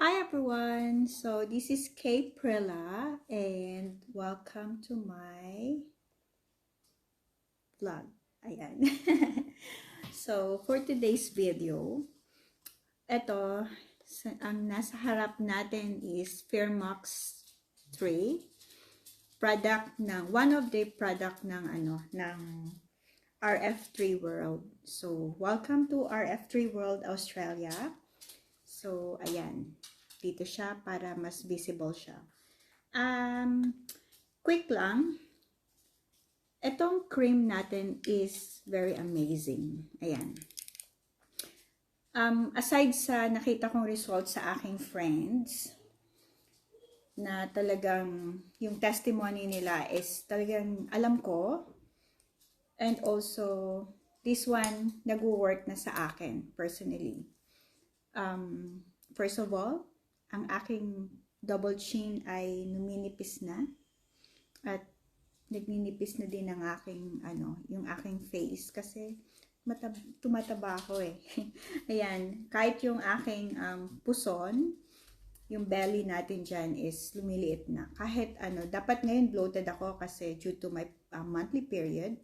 Hi everyone! So this is Kay Prilla and welcome to my vlog. Ayan. So for today's video, ang nasa harap natin is Fairmax 3 product ng one of the product ng RF3 World. So welcome to RF3 World Australia. So ayan. Dito siya para mas visible siya. Quick lang. Itong cream natin is very amazing. Ayan. Aside sa nakita kong results sa aking friends, na talagang yung testimony nila is talagang alam ko. And also, this one nag-work na sa akin personally. First of all, ang aking double chin ay numinipis na at nagninipis na din ang aking yung aking face kasi tumataba ako eh. Ayan, kahit yung aking puson, yung belly natin dyan is lumiliit na. Kahit dapat ngayon bloated ako kasi due to my monthly period,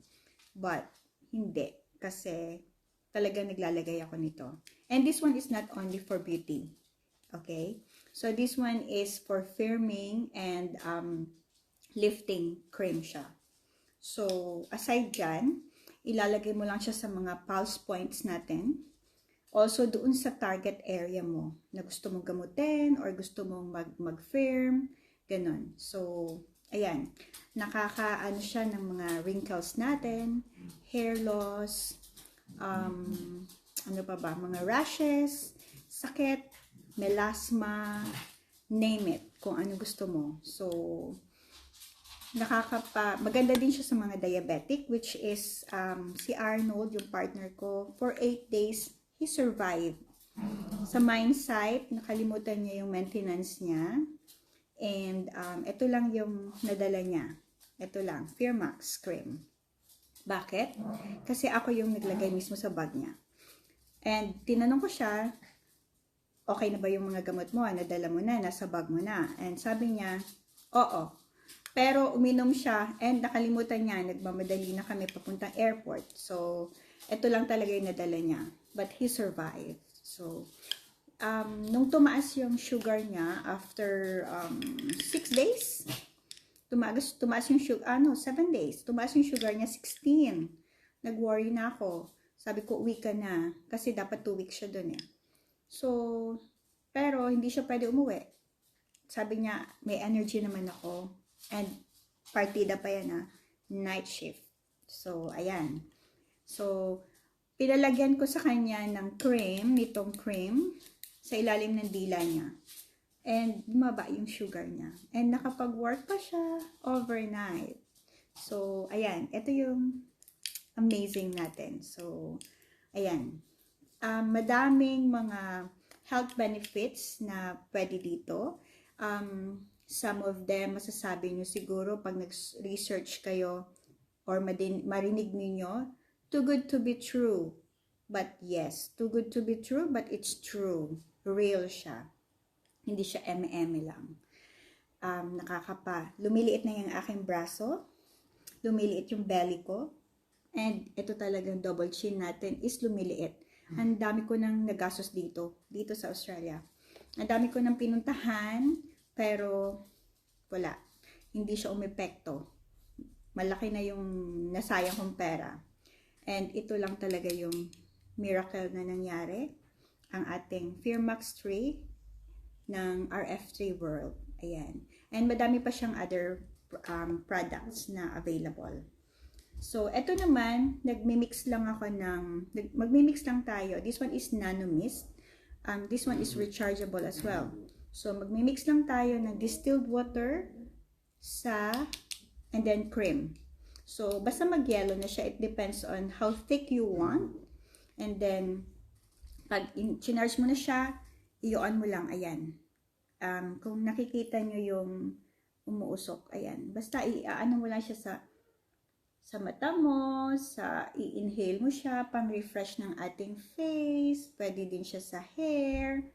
but hindi kasi talagang naglalagay ako nito. And this one is not only for beauty. Okay? So, this one is for firming and lifting cream siya. So, aside dyan, ilalagay mo lang siya sa mga pulse points natin. Also, doon sa target area mo na gusto mong gamutin or gusto mong mag-firm. Ganon. So, ayan. Nakakaano siya ng mga wrinkles natin, hair loss, ano pa ba, mga rashes, sakit, melasma, name it, kung ano gusto mo. So, maganda din siya sa mga diabetic, which is si Arnold, yung partner ko, for 8 days, he survived. Sa mindsight, nakalimutan niya yung maintenance niya. And ito lang yung nadala niya. Ito lang, Fairmax cream. Bakit? Kasi ako yung naglagay mismo sa bag niya. And tinanong ko siya, okay na ba yung mga gamot mo? Nadala mo na, nasa bag mo na. And sabi niya, oo. Pero uminom siya and nakalimutan niya, nagmamadali na kami papuntang airport. So, ito lang talaga yung nadala niya. But he survived. So, nung tumaas yung sugar niya after 6 days, tumaas yung sugar, 7 days, tumaas yung sugar niya 16. Nag-worry na ako. Sabi ko, uwi ka na. Kasi dapat 2 weeks siya dun eh. So, pero hindi siya pwede umuwi. Sabi niya, may energy naman ako. And partida pa yan night shift. So, ayan. So, pinalagyan ko sa kanya ng cream, nitong cream, sa ilalim ng dila niya. And bumaba yung sugar niya. And nakapag-work pa siya overnight. So, ayan. Ito yung amazing natin. So, ayan. Madaming mga health benefits na pwede dito. Some of them, masasabi nyo siguro pag nag-research kayo or marinig ninyo, too good to be true. But yes, too good to be true, but it's true. Real siya. Hindi siya eme-eme lang. Lumiliit na yung aking braso. Lumiliit yung belly ko. And ito talagang double chin natin is lumiliit. Ang dami ko nang nagastos dito sa Australia. Ang dami ko nang pinuntahan, pero wala. Hindi siya umepekto. Malaki na yung nasayang kong pera. And ito lang talaga yung miracle na nangyari. Ang ating Fairmax 3 ng RF3 World. Ayan. And madami pa siyang other products na available. So, eto naman, magmimix lang tayo. This one is Nano Mist. This one is rechargeable as well. So, magmimix lang tayo ng distilled water and then cream. So, basta mag-yellow na siya. It depends on how thick you want. And then, pag chinarge mo na siya, i-on mo lang. Ayan. Kung nakikita nyo yung umuusok, ayan. Basta i-ano mo lang siya sa mata mo, i-inhale mo siya, pang-refresh ng ating face, pwede din siya sa hair,